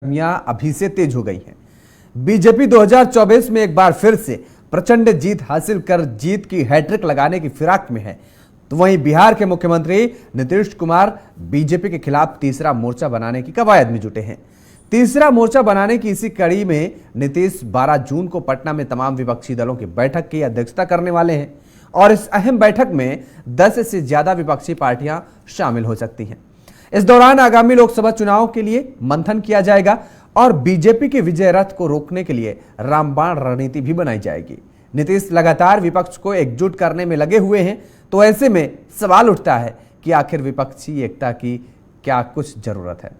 सरगर्मियां अभी से तेज हो गई हैं। बीजेपी 2024 में एक बार फिर से प्रचंड जीत हासिल कर जीत की हैट्रिक लगाने की फिराक में है, तो वहीं बिहार के मुख्यमंत्री नीतीश कुमार बीजेपी के खिलाफ तीसरा मोर्चा बनाने की कवायद में जुटे हैं। तीसरा मोर्चा बनाने की इसी कड़ी में नीतीश 12 जून को पटना में तमाम विपक्षी दलों की बैठक की अध्यक्षता करने वाले हैं और इस अहम बैठक में 10 से ज्यादा विपक्षी पार्टियां शामिल हो सकती हैं। इस दौरान आगामी लोकसभा चुनाव के लिए मंथन किया जाएगा और बीजेपी के विजय रथ को रोकने के लिए रामबाण रणनीति भी बनाई जाएगी। नीतीश लगातार विपक्ष को एकजुट करने में लगे हुए हैं, तो ऐसे में सवाल उठता है कि आखिर विपक्षी एकता की क्या कुछ जरूरत है।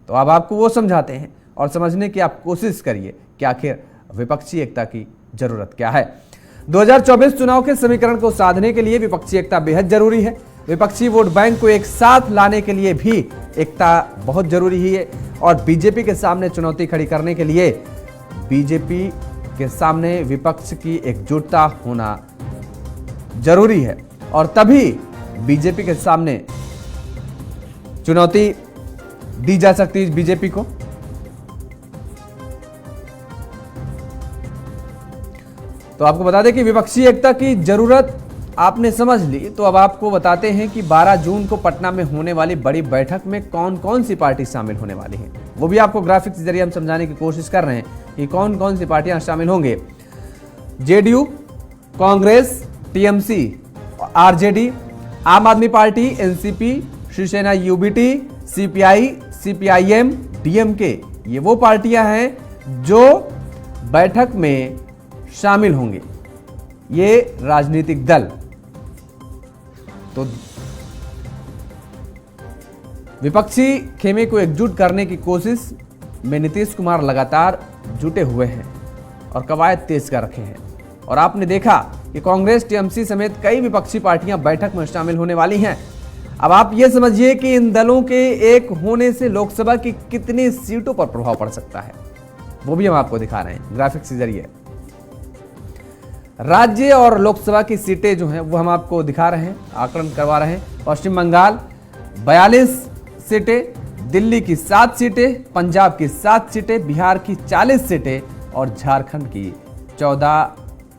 तो अब आपको वो समझाते हैं और समझने की आप कोशिश करिए कि आखिर विपक्षी एकता की जरूरत क्या है। 2024 चुनाव के समीकरण को साधने के लिए विपक्षी एकता बेहद जरूरी है। विपक्षी वोट बैंक को एक साथ लाने के लिए भी एकता बहुत जरूरी है और बीजेपी के सामने चुनौती खड़ी करने के लिए बीजेपी के सामने विपक्ष की एकजुटता होना जरूरी है और तभी बीजेपी के सामने चुनौती दी जा सकती है बीजेपी को। तो आपको बता दें कि विपक्षी एकता की जरूरत आपने समझ ली, तो अब आपको बताते हैं कि 12 जून को पटना में होने वाली बड़ी बैठक में कौन कौन सी पार्टी शामिल होने वाली है। वो भी आपको ग्राफिक्स के जरिए हम समझाने की कोशिश कर रहे हैं कि कौन कौन सी पार्टियां शामिल होंगे। JDU, Congress, TMC, RJD, Aam Aadmi Party, NCP, Shiv Sena, UBT, CPI, CPIM, DMK, ये वो पार्टियां हैं जो बैठक में शामिल होंगे। ये राजनीतिक दल तो विपक्षी खेमे को एकजुट करने की कोशिश में नीतीश कुमार लगातार जुटे हुए हैं और कवायद तेज कर रखे हैं। और आपने देखा कि कांग्रेस, टीएमसी समेत कई विपक्षी पार्टियां बैठक में शामिल होने वाली हैं। अब आप ये समझिए कि इन दलों के एक होने से लोकसभा की कितनी सीटों पर प्रभाव पड़ सकता है, वो भी हम आपको दिखा रहे हैं ग्राफिक्स के जरिए। राज्य और लोकसभा की सीटें जो हैं वो हम आपको दिखा रहे हैं, आकलन करवा रहे हैं। पश्चिम बंगाल 42 सीटें, दिल्ली की 7 सीटें, पंजाब की 7 सीटें, बिहार की 40 सीटें और झारखंड की 14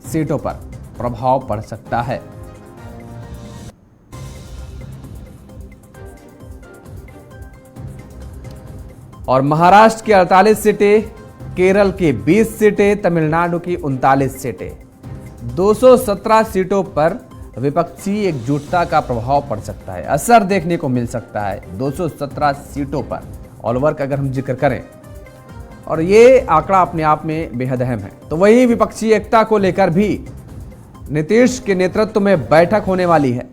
सीटों पर प्रभाव पड़ सकता है। और महाराष्ट्र की 48 सीटें, केरल की 20 सीटें, तमिलनाडु की 39 सीटें, 217 सीटों पर विपक्षी एकजुटता का प्रभाव पड़ सकता है, असर देखने को मिल सकता है 217 सीटों पर ऑल ओवर का अगर हम जिक्र करें। और ये आंकड़ा अपने आप में बेहद अहम है। तो वही विपक्षी एकता को लेकर भी नीतीश के नेतृत्व में बैठक होने वाली है।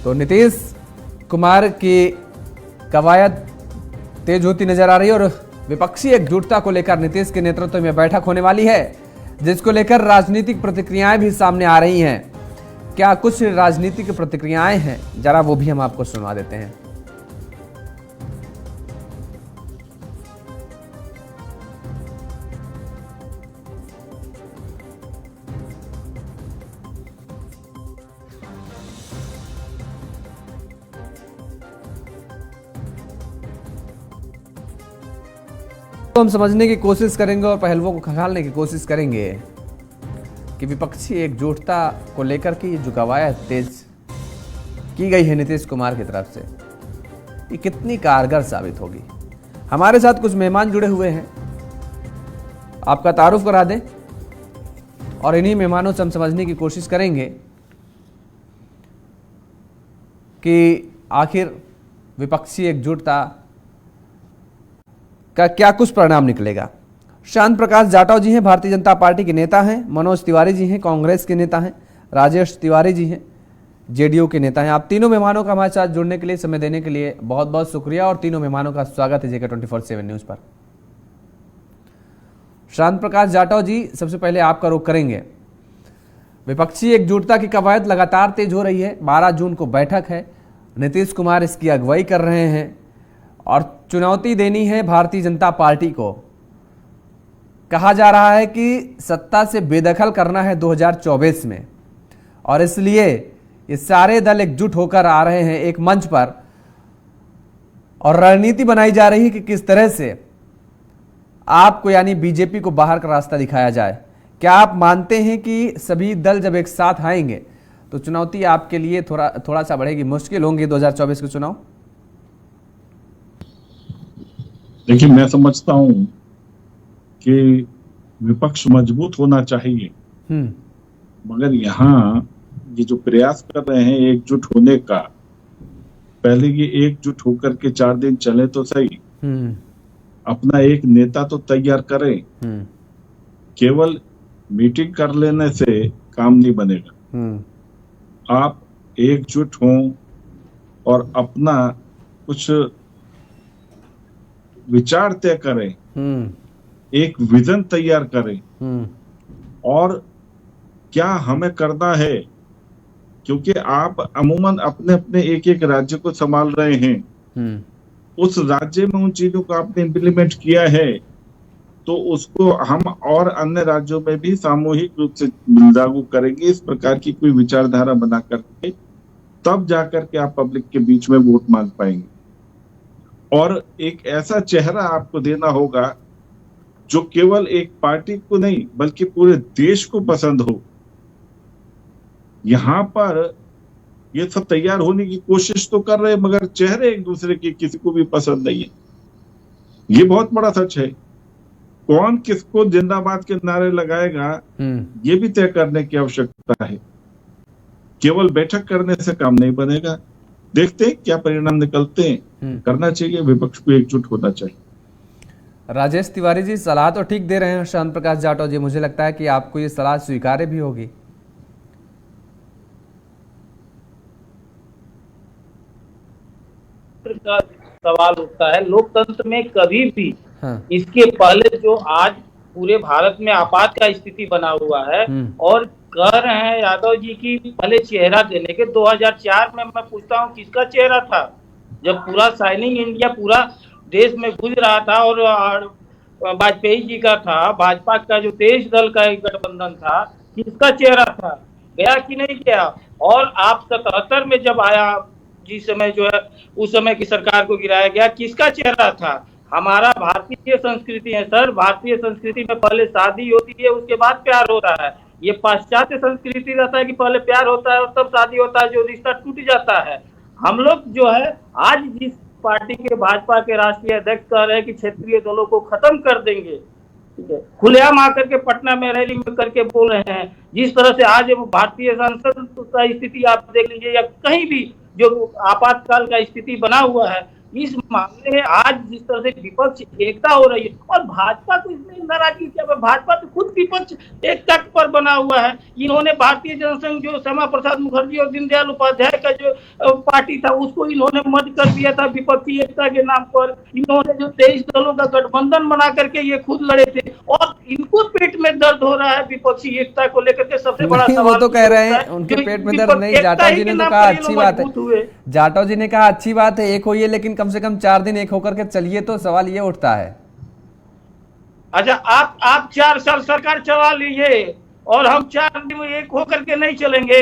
तो नीतीश कुमार की कवायद तेज होती नजर आ रही है और विपक्षी एकजुटता को लेकर नीतीश के नेतृत्व में बैठक होने वाली है, जिसको लेकर राजनीतिक प्रतिक्रियाएं भी सामने आ रही हैं। क्या कुछ राजनीतिक प्रतिक्रियाएं हैं, जरा वो भी हम आपको सुनवा देते हैं। तो हम समझने की कोशिश करेंगे और पहलुओं को खंगालने की कोशिश करेंगे कि विपक्षी एकजुटता को लेकर के जो कवायद तेज की गई है नीतीश कुमार की तरफ से, ये कितनी कारगर साबित होगी। हमारे साथ कुछ मेहमान जुड़े हुए हैं, आपका तारुफ करा दें और इन्हीं मेहमानों से हम समझने की कोशिश करेंगे कि आखिर विपक्षी एकजुटता का क्या कुछ परिणाम निकलेगा। शांत प्रकाश जाटव जी हैं, भारतीय जनता पार्टी के नेता हैं। मनोज तिवारी जी हैं, कांग्रेस के नेता हैं। राजेश तिवारी जी हैं, जेडीयू के नेता हैं। आप तीनों मेहमानों का हमारे साथ जुड़ने के लिए, समय देने के लिए बहुत बहुत शुक्रिया और तीनों मेहमानों का स्वागत है JK 24/7 न्यूज पर। शांत प्रकाश जाटव जी, सबसे पहले आपका रुख करेंगे। विपक्षी एकजुटता की कवायद लगातार तेज हो रही है। 12 जून को बैठक है, नीतीश कुमार इसकी अगुवाई कर रहे हैं और चुनौती देनी है भारतीय जनता पार्टी को कहा जा रहा है कि सत्ता से बेदखल करना है 2024 में, और इसलिए ये सारे दल एकजुट होकर आ रहे हैं एक मंच पर, और रणनीति बनाई जा रही है कि किस तरह से आपको यानी बीजेपी को बाहर का रास्ता दिखाया जाए। क्या आप मानते हैं कि सभी दल जब एक साथ आएंगे तो चुनौती आपके लिए थोड़ा सा बढ़ेगी, मुश्किल होंगे 2024 के चुनाव? देखिए, मैं समझता हूं कि विपक्ष मजबूत होना चाहिए, मगर यहाँ ये जो प्रयास कर रहे हैं एकजुट होने का, पहले ये एकजुट होकर के 4 दिन चले तो सही, अपना एक नेता तो तैयार करें। केवल मीटिंग कर लेने से काम नहीं बनेगा। आप एकजुट हों और अपना कुछ विचार तय करें, एक विजन तैयार करें और क्या हमें करना है, क्योंकि आप अमूमन अपने अपने एक एक राज्य को संभाल रहे हैं। उस राज्य में उन चीजों को आपने इम्प्लीमेंट किया है तो उसको हम और अन्य राज्यों में भी सामूहिक रूप से लागू करेंगे। इस प्रकार की कोई विचारधारा बना करके तब जाकर के आप पब्लिक के बीच में वोट मांग पाएंगे, और एक ऐसा चेहरा आपको देना होगा जो केवल एक पार्टी को नहीं बल्कि पूरे देश को पसंद हो। यहाँ पर ये सब तैयार होने की कोशिश तो कर रहे हैं, मगर चेहरे एक दूसरे के किसी को भी पसंद नहीं है। ये बहुत बड़ा सच है। कौन किसको जिंदाबाद के नारे लगाएगा ये भी तय करने की आवश्यकता है। केवल बैठक करने से काम नहीं बनेगा। देखते हैं क्या परिणाम निकलते हैं। करना चाहिए, विपक्ष को एकजुट होना चाहिए। राजेश तिवारी जी, सलाह तो ठीक दे रहे हैं श्याम प्रकाश जाटव जी, मुझे लगता है कि आपको ये सलाह स्वीकार्य भी होगी। का सवाल उठता है लोकतंत्र में कभी भी। इसके पहले जो आज पूरे भारत में आपात का स्थिति बना हुआ है और कह रहे हैं यादव जी की पहले चेहरा देने के, 2004 में मैं पूछता हूँ किसका चेहरा था जब पूरा शाइनिंग इंडिया पूरा देश में गूंज रहा था और वाजपेयी जी का था, भाजपा का जो 23 दल का एक गठबंधन था, किसका चेहरा था? गया कि नहीं गया? और आप 77 में जब आया, जिस समय जो है उस समय की सरकार को गिराया गया, किसका चेहरा था? हमारा भारतीय संस्कृति है सर, भारतीय संस्कृति में पहले शादी होती है उसके बाद प्यार होता है। ये पाश्चात्य संस्कृति रहता है कि पहले प्यार होता है और तब शादी होता है, जो रिश्ता टूट जाता है। हम लोग जो है आज जिस पार्टी के भाजपा के राष्ट्रीय अध्यक्ष कह रहे हैं कि क्षेत्रीय दलों को खत्म कर देंगे, ठीक है, खुलेआम आकर के पटना में रैली में करके बोल रहे हैं। जिस तरह से आज भारतीय संसद का स्थिति आप देख लीजिए या कहीं भी जो आपातकाल का स्थिति बना हुआ है, इस मामले में आज जिस तरह से विपक्ष एकता हो रही है और भाजपा को इसमें नाराजगी क्या है? भाजपा तो खुद विपक्ष एकता पर बना हुआ है। इन्होंने भारतीय जनसंघ जो श्यामा प्रसाद मुखर्जी और दीनदयाल उपाध्याय का जो पार्टी था उसको इन्होंने मर्ज कर दिया था विपक्षी एकता के नाम पर। इन्होंने जो 23 दलों का गठबंधन बना करके ये खुद लड़े थे और इनको पेट में दर्द हो रहा है विपक्षी एकता को लेकर के। सबसे बड़ा सवाल वो तो कह रहे हैं उनके पेट में दर्द नहीं। जाटव जी ने तो कहा अच्छी बात है, जाटव जी ने कहा अच्छी बात है एक होइए, लेकिन कम से कम 4 दिन एक होकर के चलिए। तो सवाल ये उठता है, अच्छा आप 4 साल सरकार चला लीजिए और हम 4 दिन में एक होकर के नहीं चलेंगे?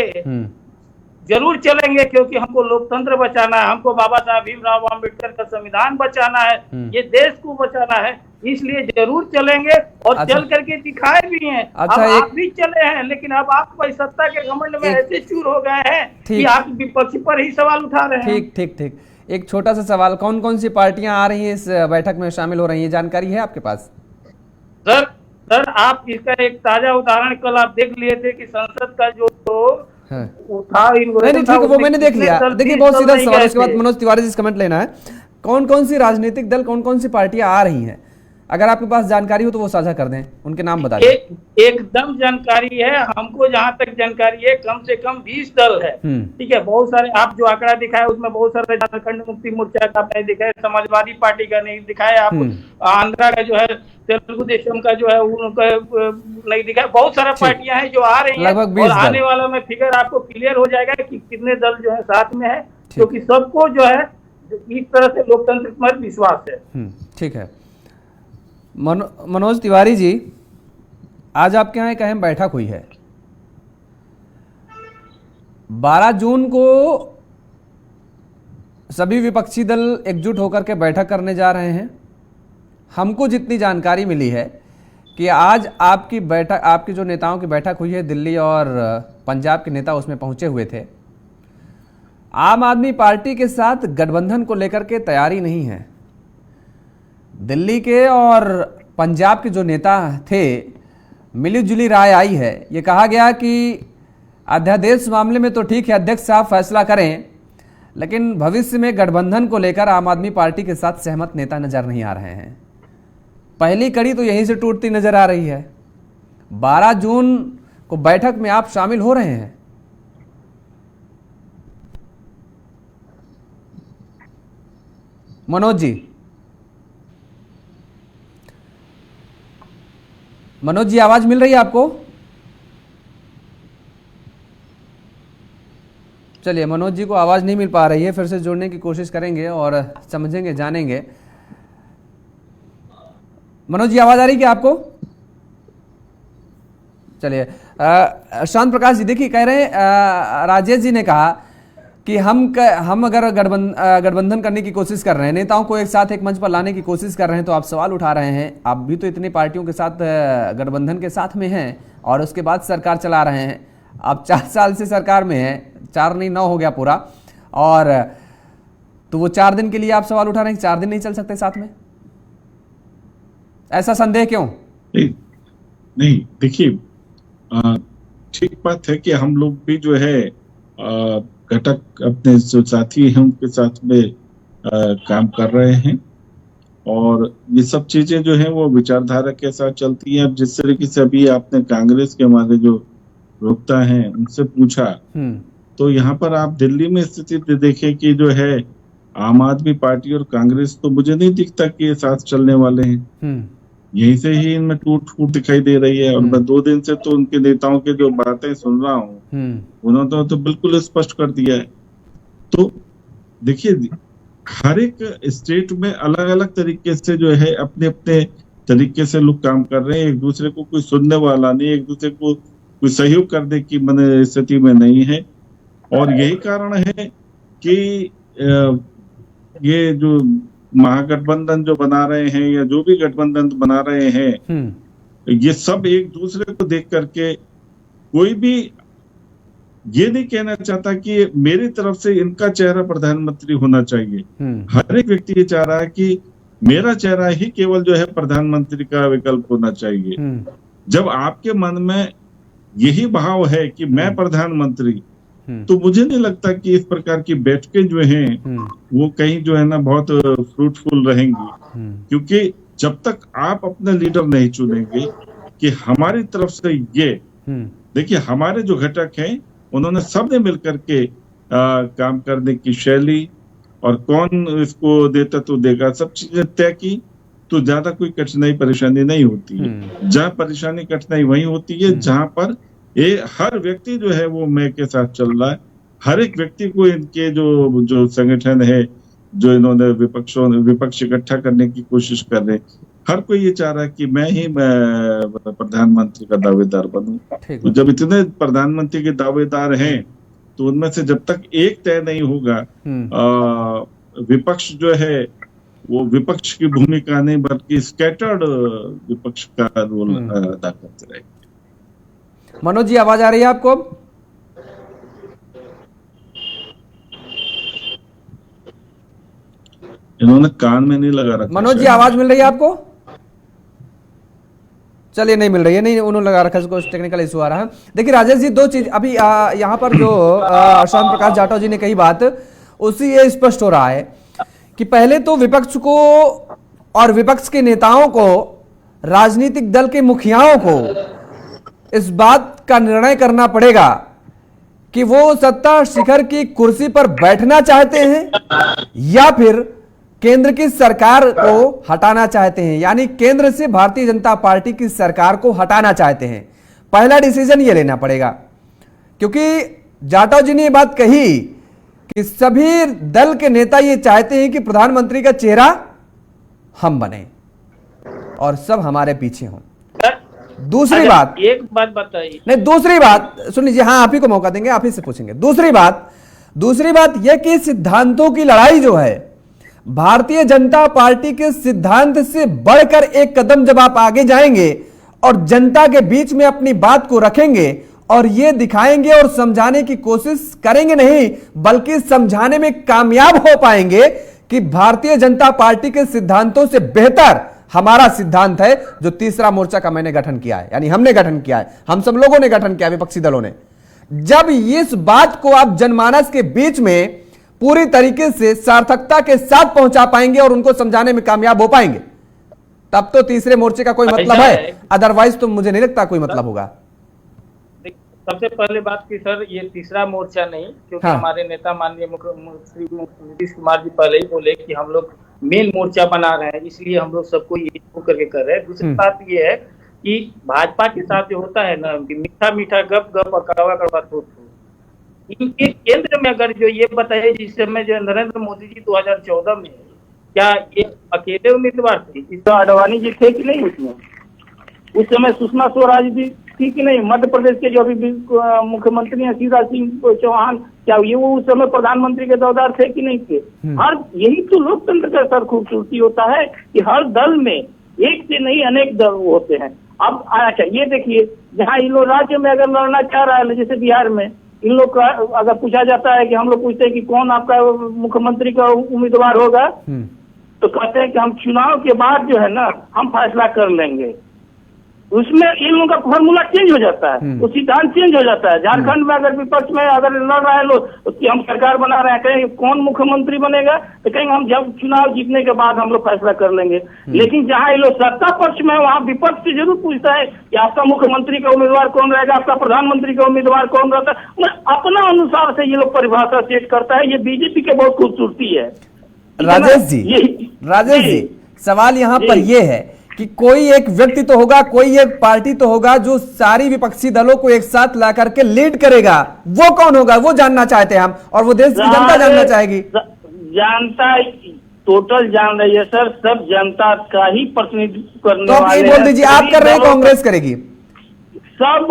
जरूर चलेंगे, क्योंकि हमको लोकतंत्र बचाना है, हमको बाबा साहब भीमराव अम्बेडकर का संविधान बचाना है, ये देश को बचाना है, इसलिए जरूर चलेंगे और चल करके दिखाए भी हैं। अच्छा, आप भी चले हैं, लेकिन अब आप सत्ता के घमंड में ऐसे चूर हो गए हैं कि आप विपक्ष पर ही सवाल उठा रहे हैं। ठीक। एक छोटा सा सवाल, कौन कौन सी पार्टियां आ रही हैं इस बैठक में शामिल हो रही हैं, जानकारी है आपके पास? सर आप इसका एक ताजा उदाहरण कल आप देख लिए थे कि संसद का जो उठा नहीं ठीक है, वो मैंने देख लिया। देखिए बहुत सीधा सवाल, उसके बाद मनोज तिवारी जी से कमेंट लेना है। कौन कौन सी राजनीतिक दल, कौन कौन सी पार्टियां आ रही हैं? अगर आपके पास जानकारी हो तो वो साझा कर दें, उनके नाम बता दें। एकदम जानकारी है हमको, जहां तक जानकारी है कम से कम 20 दल है, ठीक है। बहुत सारे आप जो आंकड़ा दिखाए उसमें बहुत सारे झारखंड मुक्ति मोर्चा का नहीं दिखाया, समाजवादी पार्टी का नहीं दिखाया, आप आंध्रा का जो है, तेलुगु देशम का जो है उनका नहीं दिखाया। बहुत सारा पार्टियां हैं जो आ रही है और आने वाला में फिगर आपको क्लियर हो जाएगा कि कितने दल जो है साथ में है, क्योंकि सबको जो है इस तरह से लोकतंत्र पर विश्वास है। ठीक है। मनोज तिवारी जी, आज आपके यहाँ एक अहम बैठक हुई है। 12 जून को सभी विपक्षी दल एकजुट होकर के बैठक करने जा रहे हैं। हमको जितनी जानकारी मिली है कि आज आपकी जो नेताओं की बैठक हुई है, दिल्ली और पंजाब के नेता उसमें पहुंचे हुए थे। आम आदमी पार्टी के साथ गठबंधन को लेकर के तैयारी नहीं है। दिल्ली के और पंजाब के जो नेता थे, मिली जुली राय आई है। ये कहा गया कि अध्यादेश मामले में तो ठीक है, अध्यक्ष साहब फैसला करें, लेकिन भविष्य में गठबंधन को लेकर आम आदमी पार्टी के साथ सहमत नेता नजर नहीं आ रहे हैं। पहली कड़ी तो यहीं से टूटती नजर आ रही है। 12 जून को बैठक में आप शामिल हो रहे हैं। मनोज जी आवाज मिल रही है आपको? चलिए, मनोज जी को आवाज नहीं मिल पा रही है, फिर से जोड़ने की कोशिश करेंगे और समझेंगे, जानेंगे। मनोज जी आवाज आ रही है क्या आपको? चलिए, शांत प्रकाश जी देखिए, कह रहे हैं राजेश जी ने कहा कि हम अगर गठबंधन करने की कोशिश कर रहे हैं, नेताओं को एक साथ एक मंच पर लाने की कोशिश कर रहे हैं, तो आप सवाल उठा रहे हैं। आप भी तो इतनी पार्टियों के साथ गठबंधन के साथ में हैं और उसके बाद सरकार चला रहे हैं। आप 4 साल से सरकार में हैं, 4 नहीं 9 हो गया पूरा, और तो वो 4 दिन के लिए आप सवाल उठा रहे हैं कि 4 दिन नहीं चल सकते साथ में? ऐसा संदेह क्यों? नहीं देखिए, ठीक बात है कि हम लोग भी जो है घटक अपने जो साथी हैं उनके साथ में काम कर रहे हैं, और ये सब चीजें जो है वो विचारधारा के साथ चलती हैं। अब जिस तरीके से अभी आपने कांग्रेस के हमारे जो प्रवक्ता हैं उनसे पूछा, तो यहाँ पर आप दिल्ली में स्थिति देखें कि जो है आम आदमी पार्टी और कांग्रेस, तो मुझे नहीं दिखता कि ये साथ चलने वाले हैं। यहीं से ही इनमें टूट फूट दिखाई दे रही है। और मैं 2 दिन से तो उनके नेताओं की जो बातें सुन रहा हूँ, उन्होंने तो बिल्कुल स्पष्ट कर दिया है। तो देखिए, हर एक स्टेट में अलग अलग तरीके से जो है अपने अपने तरीके से लोग काम कर रहे हैं। एक दूसरे को कोई सुनने वाला नहीं, एक दूसरे को कोई सहयोग करने की स्थिति में नहीं है। और यही कारण है कि ये जो महागठबंधन जो बना रहे हैं या जो भी गठबंधन बना रहे हैं, ये सब एक दूसरे को देख करके कोई भी ये नहीं कहना चाहता कि मेरी तरफ से इनका चेहरा प्रधानमंत्री होना चाहिए। हर एक व्यक्ति ये चाह रहा है कि मेरा चेहरा ही केवल जो है प्रधानमंत्री का विकल्प होना चाहिए। जब आपके मन में यही भाव है कि मैं प्रधानमंत्री, तो मुझे नहीं लगता कि इस प्रकार की बैठकें जो हैं वो कहीं जो है ना बहुत फ्रूटफुल रहेंगी। क्योंकि जब तक आप अपने लीडर नहीं चुनेंगे कि हमारी तरफ से ये, देखिए हमारे जो घटक हैं उन्होंने सबने मिलकर के काम करने की शैली और कौन इसको देता तो देगा, सब चीजें तय की, तो ज्यादा कोई कठिनाई परेशानी नहीं होती है। जहाँ परेशानी कठिनाई वही होती है जहां पर हर व्यक्ति जो है वो मैं के साथ चल रहा है। हर एक व्यक्ति को इनके जो संगठन है, जो इन्होंने विपक्ष इकट्ठा करने की कोशिश कर रहे, हर कोई ये चाह रहा है कि मैं ही प्रधानमंत्री का दावेदार बनूं। तो जब इतने प्रधानमंत्री के दावेदार हैं, तो उनमें से जब तक एक तय नहीं होगा, विपक्ष जो है वो विपक्ष की भूमिका नहीं बल्कि स्कैटर्ड विपक्ष का रोल अदा करते रहेगा। मनोज जी आवाज आ रही है आपको? इन्होंने कान में नहीं लगा रखा। मनोज जी आवाज मिल रही है आपको? चलिए, नहीं मिल रही है, नहीं उन्होंने लगा रखा है, कुछ टेक्निकल इशू आ रहा है। देखिए राजेश जी, 2 चीज अभी यहाँ पर जो शांत प्रकाश जाटव जी ने कही बात, उससे ये स्पष्ट हो रहा है कि पहले तो विपक्ष को और विपक्ष के नेताओं को, राजनीतिक दल के मुखियाओं को इस बात का निर्णय करना पड़ेगा कि वो सत्ता शिखर की कुर्सी पर बैठना चाहते हैं या फिर केंद्र की सरकार को हटाना चाहते हैं, यानी केंद्र से भारतीय जनता पार्टी की सरकार को हटाना चाहते हैं। पहला डिसीजन ये लेना पड़ेगा, क्योंकि जाटव जी ने ये बात कही कि सभी दल के नेता ये चाहते हैं कि प्रधानमंत्री का चेहरा हम बने और सब हमारे पीछे हों। दूसरी बात, एक बात बताइए। नहीं, दूसरी बात सुन लीजिए, हाँ आप ही को मौका देंगे, आप ही से पूछेंगे। दूसरी बात यह कि सिद्धांतों की लड़ाई जो है, भारतीय जनता पार्टी के सिद्धांत से बढ़कर एक कदम जब आप आगे जाएंगे और जनता के बीच में अपनी बात को रखेंगे और ये दिखाएंगे और समझाने की कोशिश करेंगे, नहीं बल्कि समझाने में कामयाब हो पाएंगे कि भारतीय जनता पार्टी के सिद्धांतों से बेहतर हमारा सिद्धांत है जो तीसरा मोर्चा का मैंने गठन किया है, यानी हमने गठन किया है, हम सब लोगों ने गठन किया, विपक्षी दलों ने। जब इस बात को आप जनमानस के बीच में पूरी तरीके से सार्थकता के साथ पहुंचा पाएंगे और उनको समझाने में कामयाब हो पाएंगे, तब तो तीसरे मोर्चे का कोई मतलब है, अदरवाइज तो मुझे नहीं लगता कोई मतलब होगा। सबसे पहले बात की सर, ये तीसरा मोर्चा नहीं, क्योंकि हमारे नेता माननीय मुख्यमंत्री नीतीश कुमार जी पहले ही बोले कि हम लोग मेन मोर्चा बना रहे हैं, इसलिए हम लोग सबको ये करके कर रहे हैं। दूसरी बात ये है कि भाजपा के साथ जो होता है ना, मीठा मीठा गप गप और कड़वा कड़वा थोप, इनके केंद्र में अगर जो ये बताइए, जिस समय जो नरेंद्र मोदी जी 2014 में, क्या ये अकेले उम्मीदवार थे? इस तो अडवाणी जी थे कि नहीं उसमें? उस समय सुषमा स्वराज जी थी कि नहीं? मध्य प्रदेश के जो अभी मुख्यमंत्री हैं शिवराज सिंह चौहान, क्या ये वो उस समय प्रधानमंत्री के दौदार थे कि नहीं थे? हर यही तो लोकतंत्र का सर खूबसूरती होता है कि हर दल में एक से नहीं अनेक दल होते हैं। अब अच्छा ये देखिए, जहाँ इन लोग राज्य में अगर लड़ना चाह रहा है, जैसे बिहार में इन लोग का अगर पूछा जाता है कि हम लोग पूछते हैं कि कौन आपका मुख्यमंत्री का उम्मीदवार होगा, तो कहते हैं कि हम चुनाव के बाद जो है ना हम फैसला कर लेंगे। उसमें इन लोगों का फॉर्मूला चेंज हो जाता है, वो सिद्धांत चेंज हो जाता है। झारखंड में अगर विपक्ष में अगर लड़ रहे हैं लोग, उसकी हम सरकार बना रहे हैं, कहेंगे कौन मुख्यमंत्री बनेगा, तो कहेंगे हम जब चुनाव जीतने के बाद हम लोग फैसला कर लेंगे। लेकिन जहाँ ये लोग सत्ता पक्ष में, वहाँ विपक्ष से जरूर पूछता है कि आपका मुख्यमंत्री का उम्मीदवार कौन रहेगा, आपका प्रधानमंत्री का उम्मीदवार कौन रहता है। अपना अनुसार से ये लोग परिभाषा सेट करता है। ये बीजेपी के बहुत खूबसूरती है। राजेश जी, सवाल यहाँ पर यह है कि कोई एक व्यक्ति तो होगा, कोई एक पार्टी तो होगा जो सारी विपक्षी दलों को एक साथ ला करके लीड करेगा। वो कौन होगा, वो जानना चाहते हैं हम, और वो देश की जनता जानना चाहेगी। जनता टोटल जान रही है सर, सब जनता का ही प्रतिनिधित्व करने तो वाले बोल दीजिए, आप कर रहे हैं, कांग्रेस करेगी? सब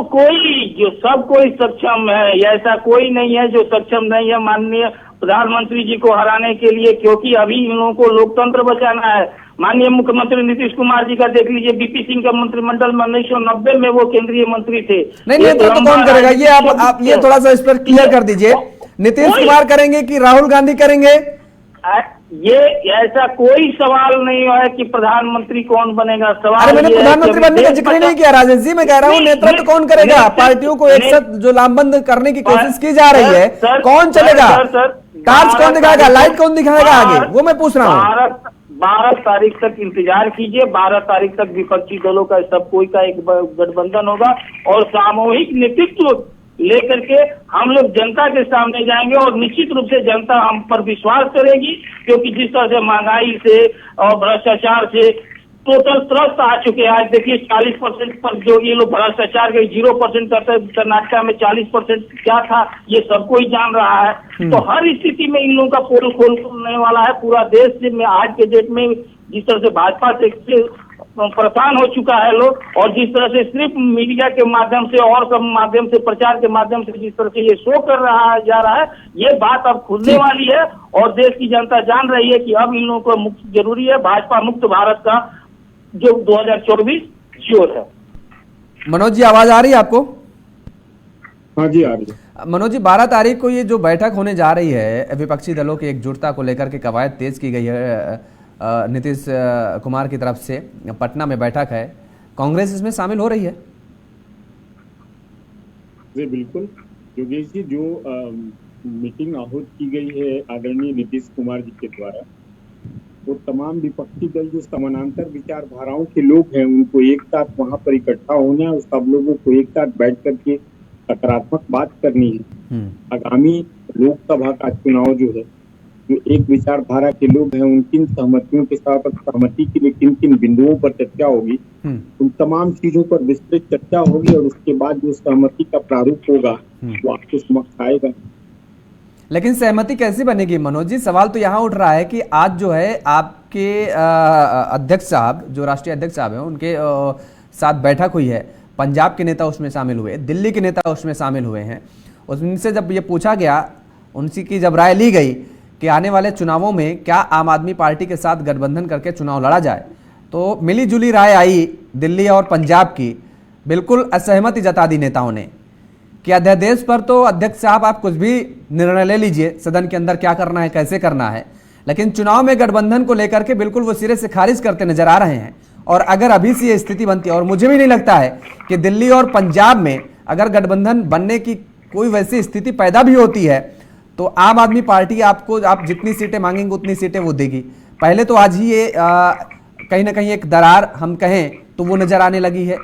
कोई सक्षम है, ऐसा कोई नहीं है जो सक्षम नहीं है माननीय प्रधानमंत्री जी को हराने के लिए, क्योंकि अभी इन लोगों को लोकतंत्र बचाना है। माननीय मुख्यमंत्री नीतीश कुमार जी का देख लीजिए, बीपी सिंह का मंत्रिमंडल में 1990 में वो केंद्रीय मंत्री थे। नहीं तो कौन करेगा ये? आप ये थोड़ा सा इस पर क्लियर कर दीजिए। नीतीश कुमार करेंगे कि राहुल गांधी करेंगे? ये ऐसा कोई सवाल नहीं है कि प्रधानमंत्री कौन बनेगा। सवाल मैंने प्रधानमंत्री बनने का जिक्र नहीं किया राजेश जी, मैं कह रहा हूँ नेतृत्व कौन करेगा? पार्टियों को एक साथ जो लामबंद करने की कोशिश की जा रही है, कौन चलेगा? टार्च कौन दिखाएगा, लाइट कौन दिखाएगा आगे, वो मैं पूछ रहा हूँ। 12 तारीख तक इंतजार कीजिए। 12 तारीख तक विपक्षी दलों का सब कोई का एक गठबंधन होगा और सामूहिक नेतृत्व लेकर के हम लोग जनता के सामने जाएंगे और निश्चित रूप से जनता हम पर विश्वास करेगी, क्योंकि जिस तरह से महंगाई से और भ्रष्टाचार से टोटल त्रस्त आ चुके हैं। आज देखिए 40% पर जो ये लोग भ्रष्टाचार के 0% करते हैं, कर्नाटक में 40% क्या था ये सब कोई जान रहा है। तो हर स्थिति में इन लोगों का पोल खोलने वाला है पूरा देश में। आज के डेट में जिस तरह से भाजपा से परेशान हो चुका है लोग, और जिस तरह से सिर्फ मीडिया के माध्यम से और सब माध्यम से, प्रचार के माध्यम से जिस तरह से ये शो कर रहा जा रहा है, ये बात अब खुलने वाली है और देश की जनता जान रही है कि अब इन लोगों को मुक्त जरूरी है। भाजपा मुक्त भारत का जो 2024 श्योर है। मनोज जी, आवाज आ रही है आपको? हाँ जी, आ रही है। मनोज जी, 12 तारीख को ये जो बैठक होने जा रही है, विपक्षी दलों की एकजुटता को लेकर के कवायद तेज की गई है नीतीश कुमार की तरफ से, पटना में बैठक है, कांग्रेस इसमें शामिल हो रही है? जी बिल्कुल योगेश जी, जो मीटिंग आहूत की गई है आदरणीय नीतीश कुमार जी के द्वारा, वो तमाम विपक्षी दल जो समानांतर विचारधाराओं के लोग हैं उनको एक साथ वहां पर इकट्ठा होना है और सब लोगों को एक साथ बैठ करके सकारात्मक बात करनी है। आगामी लोकसभा का चुनाव जो है, जो एक विचारधारा के लोग हैं उनकी सहमतियों के साथ सहमति के लिए किन किन बिंदुओं पर चर्चा होगी, उन तमाम चीजों पर विस्तृत चर्चा होगी और उसके बाद जो सहमति का प्रारूप होगा वो आपके समक्ष आएगा। लेकिन सहमति कैसे बनेगी मनोज जी? सवाल तो यहाँ उठ रहा है कि आज जो है आपके अध्यक्ष साहब, जो राष्ट्रीय अध्यक्ष साहब हैं, उनके साथ बैठक हुई है, पंजाब के नेता उसमें शामिल हुए, दिल्ली के नेता उसमें शामिल हुए हैं। उनसे जब ये पूछा गया, उनसी की जब राय ली गई कि आने वाले चुनावों में क्या आम आदमी पार्टी के साथ गठबंधन करके चुनाव लड़ा जाए, तो मिली जुली राय आई दिल्ली और पंजाब की। बिल्कुल असहमति जता दी नेताओं ने कि अध्यादेश पर तो अध्यक्ष साहब आप कुछ भी निर्णय ले लीजिए, सदन के अंदर क्या करना है, कैसे करना है, लेकिन चुनाव में गठबंधन को लेकर के बिल्कुल वो सिरे से खारिज करते नजर आ रहे हैं। और अगर अभी से ये स्थिति बनती है, और मुझे भी नहीं लगता है कि दिल्ली और पंजाब में अगर गठबंधन बनने की कोई वैसी स्थिति पैदा भी होती है, तो आम आदमी पार्टी आपको, आप जितनी सीटें मांगेंगे उतनी सीटें वो देगी। पहले तो आज ही ये कहीं ना कहीं एक दरार हम कहें तो वो नजर आने लगी है।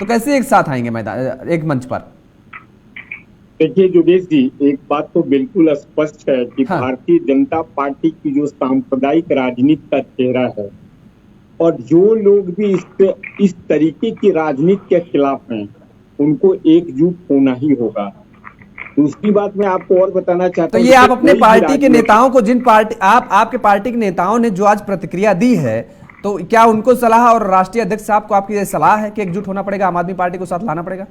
तो कैसे एक साथ आएंगे मैदान, एक मंच पर? देखिए योगेश जी, एक बात तो बिल्कुल स्पष्ट है कि हाँ। भारतीय जनता पार्टी की जो सांप्रदायिक राजनीति का चेहरा है, और जो लोग भी इस तरीके की राजनीति के खिलाफ हैं, उनको एकजुट होना ही होगा। दूसरी बात मैं आपको और बताना चाहता तो हूं, ये आप अपने पार्टी के नेताओं को, जिन पार्टी आपके पार्टी के नेताओं ने जो आज प्रतिक्रिया दी है, तो क्या उनको सलाह, और राष्ट्रीय अध्यक्ष साहब को आपकी ये सलाह है कि एकजुट होना पड़ेगा, आम आदमी पार्टी को साथ लाना पड़ेगा?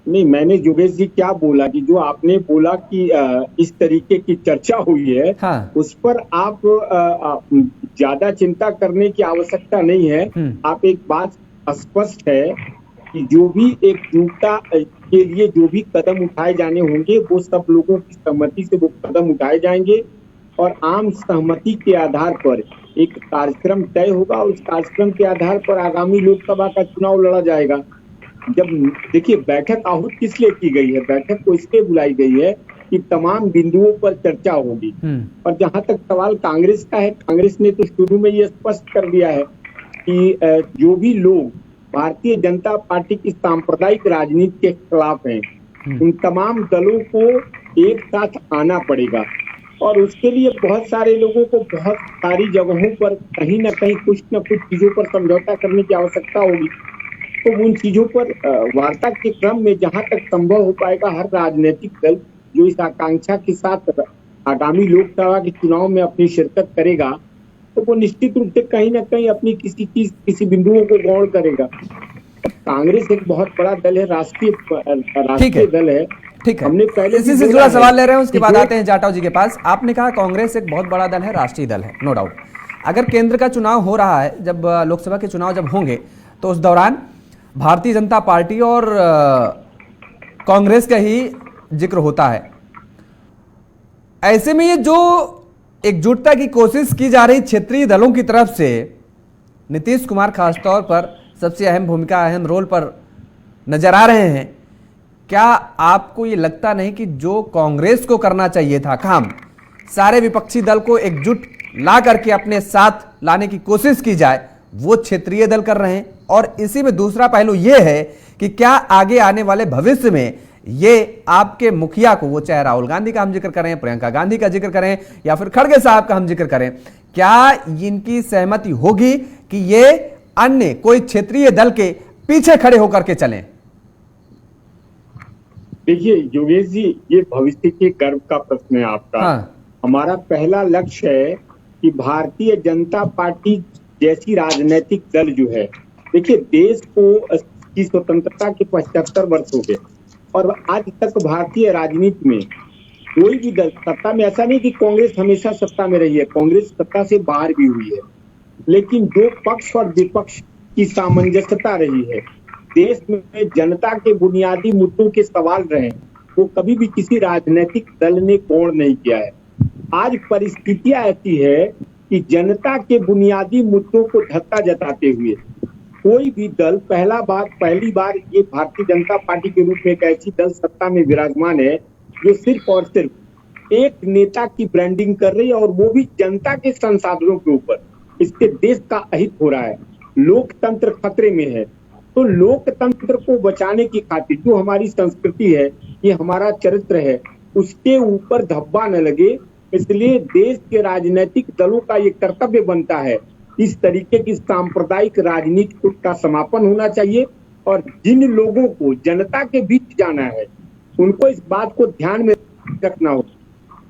नहीं, मैंने योगेश जी क्या बोला कि जो आपने बोला कि इस तरीके की चर्चा हुई है, हाँ। उस पर आप ज्यादा चिंता करने की आवश्यकता नहीं है। आप एक बात स्पष्ट है कि जो भी एकजुटता के लिए जो भी कदम उठाए जाने होंगे, वो सब लोगों की सहमति से वो कदम उठाए जाएंगे, और आम सहमति के आधार पर एक कार्यक्रम तय होगा, और उस कार्यक्रम के आधार पर आगामी लोकसभा का चुनाव लड़ा जाएगा। जब देखिए, बैठक आहूत किस लिए की गई है? बैठक को इसलिए बुलाई गई है कि तमाम बिंदुओं पर चर्चा होगी। और जहां तक सवाल कांग्रेस का है, कांग्रेस ने तो शुरू में ये स्पष्ट कर दिया है कि जो भी लोग भारतीय जनता पार्टी की सांप्रदायिक राजनीति के खिलाफ हैं, उन तमाम दलों को एक साथ आना पड़ेगा, और उसके लिए बहुत सारे लोगों को बहुत सारी जगहों पर कहीं ना कहीं कुछ न कुछ चीजों पर समझौता करने की आवश्यकता होगी। तो उन चीजों पर वार्ता के क्रम में जहां तक संभव हो पाएगा, हर राजनीतिक दल जो इस आकांक्षा के साथ आगामी लोकसभा के चुनाव में अपनी शिरकत करेगा, तो वो निश्चित रूप से कहीं ना कहीं अपनी किसी बिंदुओं को गौण करेगा। कांग्रेस एक बहुत बड़ा दल है, राष्ट्रीय दल है। ठीक है, हमने पहले इसी से जुड़ा सवाल ले रहे हैं, उसके बाद आते हैं जाटव जी के पास। आपने कहा कांग्रेस एक बहुत बड़ा दल है, राष्ट्रीय दल है, नो डाउट। अगर केंद्र का चुनाव हो रहा है, जब लोकसभा के चुनाव जब होंगे, तो उस दौरान भारतीय जनता पार्टी और कांग्रेस का ही जिक्र होता है। ऐसे में ये जो एकजुटता की कोशिश की जा रही क्षेत्रीय दलों की तरफ से, नीतीश कुमार खासतौर पर सबसे अहम भूमिका, अहम रोल पर नजर आ रहे हैं। क्या आपको ये लगता नहीं कि जो कांग्रेस को करना चाहिए था काम, सारे विपक्षी दल को एकजुट ला करके अपने साथ लाने की कोशिश की जाए, वो क्षेत्रीय दल कर रहे हैं? और इसी में दूसरा पहलू ये है कि क्या आगे आने वाले भविष्य में ये आपके मुखिया को, वो चाहे राहुल गांधी का हम जिक्र करें, प्रियंका गांधी का जिक्र करें, या फिर खड़गे साहब का हम जिक्र करें, क्या इनकी सहमति होगी कि ये अन्य कोई क्षेत्रीय दल के पीछे खड़े होकर के चलें? देखिए योगेश जी, ये भविष्य के गर्व का प्रश्न है आपका। हाँ। हमारा पहला लक्ष्य है कि भारतीय जनता पार्टी जैसी राजनीतिक दल जो है, देखिए देश को की स्वतंत्रता के 75 वर्ष हो गए, और आज तक भारतीय राजनीति में कोई भी दल सत्ता में, ऐसा नहीं कि कांग्रेस हमेशा सत्ता में रही है, कांग्रेस सत्ता से बाहर भी हुई है, लेकिन जो पक्ष और विपक्ष की सामंजस्यता रही है, देश में जनता के बुनियादी मुद्दों के सवाल रहे, वो कभी भी किसी राजनीतिक दल ने गौण नहीं किया है। आज परिस्थितियां ऐसी है कि जनता के बुनियादी मुद्दों को धक्का जताते हुए कोई भी दल पहली बार ये भारतीय जनता पार्टी के रूप में एक ऐसी दल सत्ता में विराजमान है जो सिर्फ और सिर्फ एक नेता की ब्रांडिंग कर रही है, और वो भी जनता के संसाधनों के ऊपर। इससे देश का अहित हो रहा है, लोकतंत्र खतरे में है। तो लोकतंत्र को बचाने की खातिर जो हमारी संस्कृति है, ये हमारा चरित्र है, उसके ऊपर धब्बा न लगे, इसलिए देश के राजनीतिक दलों का ये कर्तव्य बनता है, इस तरीके की सांप्रदायिक राजनीति का समापन होना चाहिए। और जिन लोगों को जनता के बीच जाना है, उनको इस बात को ध्यान में रखना होगा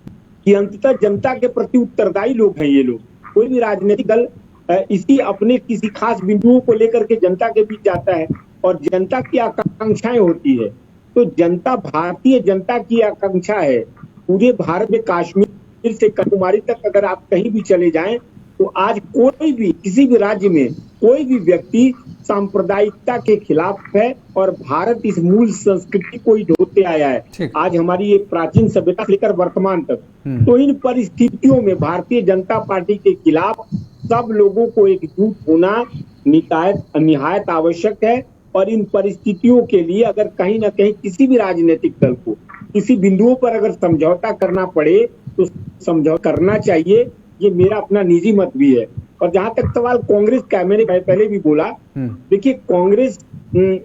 कि अंततः जनता के प्रति उत्तरदायी लोग हैं ये लोग। कोई भी राजनीतिक दल इसी अपने किसी खास बिंदुओं को लेकर के जनता के बीच जाता है और जनता की आकांक्षाएं होती है। तो जनता, भारतीय जनता की आकांक्षा है पूरे भारत में, कश्मीर से कन्याकुमारी तक अगर आप कहीं भी चले जाएं तो आज कोई भी किसी भी राज्य में कोई भी व्यक्ति सांप्रदायिकता के खिलाफ है और भारत इस मूल संस्कृति को ही ढोते आया है आज हमारी एक प्राचीन सभ्यता से लेकर वर्तमान तक। तो इन परिस्थितियों में भारतीय जनता पार्टी के खिलाफ सब लोगों को एकजुट होना निहायत आवश्यक है। और इन परिस्थितियों के लिए अगर कहीं ना कहीं किसी भी राजनीतिक दल को किसी बिंदुओं पर अगर समझौता करना पड़े तो समझौता करना चाहिए, ये मेरा अपना निजी मत भी है। और जहां तक सवाल कांग्रेस का, मैंने पहले भी बोला, देखिए कांग्रेस,